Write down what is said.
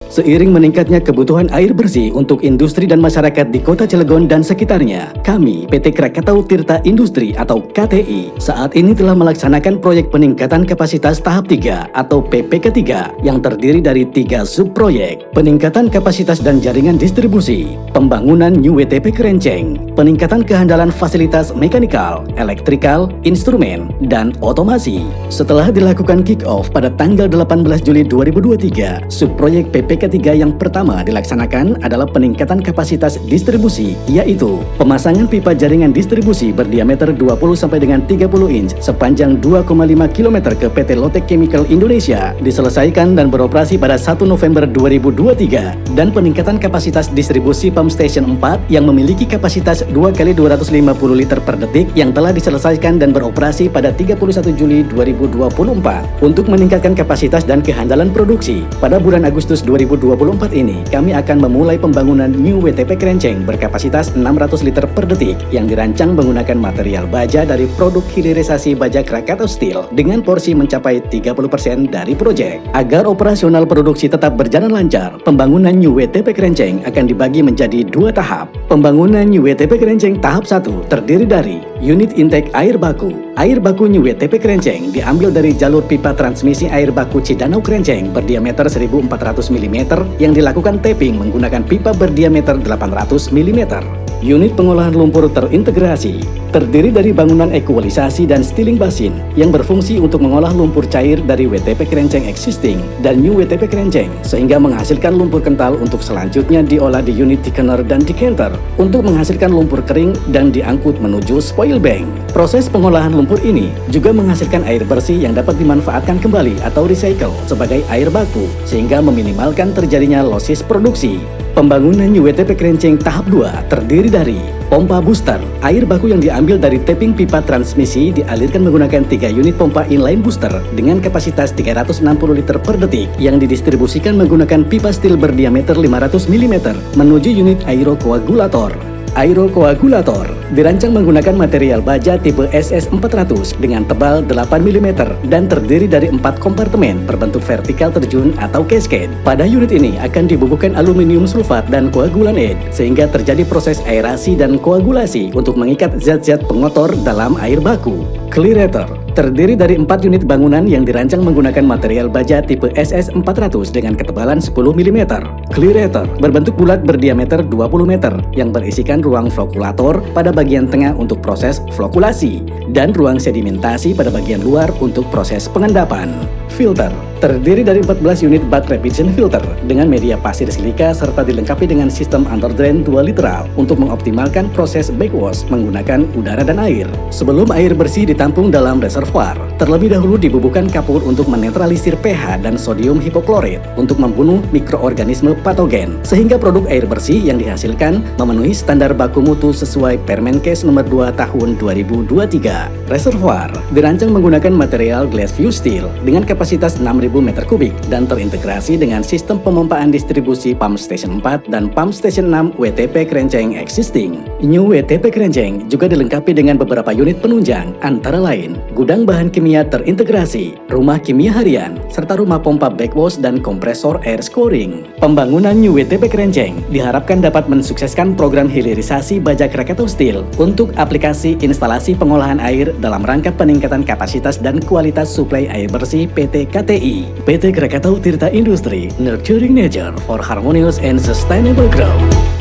Seiring meningkatnya kebutuhan air bersih untuk industri dan masyarakat di Kota Cilegon dan sekitarnya, kami, PT Krakatau Tirta Industri atau KTI, saat ini telah melaksanakan proyek peningkatan kapasitas tahap 3 atau PPK 3 yang terdiri dari 3 subproyek: peningkatan kapasitas dan jaringan distribusi, pembangunan New WTP Kerenceng, peningkatan kehandalan fasilitas mekanikal, elektrikal, instrumen, dan otomasi. Setelah dilakukan kick-off pada tanggal 18 Juli 2023, subproyek PPK 3 yang pertama dilaksanakan adalah peningkatan kapasitas distribusi, yaitu pemasangan pipa jaringan distribusi berdiameter 20 sampai dengan 30 inch sepanjang 2,5 km ke PT Lotek Chemical Indonesia diselesaikan dan beroperasi pada 1 November 2023, dan peningkatan kapasitas distribusi pump station 4 yang memiliki kapasitas 2 kali 250 liter per detik yang telah diselesaikan dan beroperasi pada 31 Juli 2024. Untuk meningkatkan kapasitas dan kehandalan produksi, pada bulan Agustus 2024 ini, kami akan memulai pembangunan New WTP Kerenceng berkapasitas 600 liter per detik yang dirancang menggunakan material baja dari produk hilirisasi baja Krakatau Steel dengan porsi mencapai 30% dari proyek. Agar operasional produksi tetap berjalan lancar, pembangunan New WTP Kerenceng akan dibagi menjadi 2 tahap. Pembangunan New WTP Kerenceng tahap 1 terdiri dari unit intake air baku. Air baku New WTP Kerenceng diambil dari jalur pipa transmisi air baku Cidanau Kerenceng berdiameter 1400 mm yang dilakukan tapping menggunakan pipa berdiameter 800 mm. Unit pengolahan lumpur terintegrasi terdiri dari bangunan ekualisasi dan steeling basin yang berfungsi untuk mengolah lumpur cair dari WTP Kerenceng existing dan New WTP Kerenceng sehingga menghasilkan lumpur kental untuk selanjutnya diolah di unit thickener dan decanter untuk menghasilkan lumpur kering dan diangkut menuju spoil bank. Proses pengolahan lumpur ini juga menghasilkan air bersih yang dapat dimanfaatkan kembali atau recycle sebagai air baku sehingga meminimalkan terjadinya losses produksi. Pembangunan New WTP Kerenceng tahap 2 terdiri dari pompa booster. Air baku yang diambil dari tapping pipa transmisi dialirkan menggunakan 3 unit pompa inline booster dengan kapasitas 360 liter per detik yang didistribusikan menggunakan pipa steel berdiameter 500 mm menuju unit aerokoagulator. Aerokoagulator dirancang menggunakan material baja tipe SS400 dengan tebal 8 mm dan terdiri dari 4 kompartemen berbentuk vertikal terjun atau cascade. Pada unit ini akan dibubuhkan aluminium sulfat dan koagulan aid sehingga terjadi proses aerasi dan koagulasi untuk mengikat zat-zat pengotor dalam air baku. Clearator terdiri dari 4 unit bangunan yang dirancang menggunakan material baja tipe SS400 dengan ketebalan 10 mm. Clearator berbentuk bulat berdiameter 20 meter yang berisikan ruang flokulator pada bagian tengah untuk proses flokulasi dan ruang sedimentasi pada bagian luar untuk proses pengendapan. Filter terdiri dari 14 unit bag repetition filter dengan media pasir silika serta dilengkapi dengan sistem underdrain 2 literal untuk mengoptimalkan proses backwash menggunakan udara dan air. Sebelum air bersih ditampung dalam reservoir, terlebih dahulu dibubuhkan kapur untuk menetralisir pH dan sodium hipoklorit untuk membunuh mikroorganisme patogen sehingga produk air bersih yang dihasilkan memenuhi standar baku mutu sesuai Permenkes nomor 2 tahun 2023. Reservoir dirancang menggunakan material glass fused steel dengan kapasitas 6.000 meter kubik dan terintegrasi dengan sistem pemompaan distribusi pump station 4 dan pump station 6 WTP Kerenceng existing. New WTP Kerenceng juga dilengkapi dengan beberapa unit penunjang antara lain gudang bahan kimia terintegrasi, rumah kimia harian, serta rumah pompa backwash dan kompresor air scoring. Pembangunan New WTP Kerenceng diharapkan dapat mensukseskan program hilirisasi baja Krakatau Steel untuk aplikasi instalasi pengolahan air dalam rangka peningkatan kapasitas dan kualitas suplai air bersih PT KTI. PT Krakatau Tirta Industri, nurturing nature for harmonious and sustainable growth.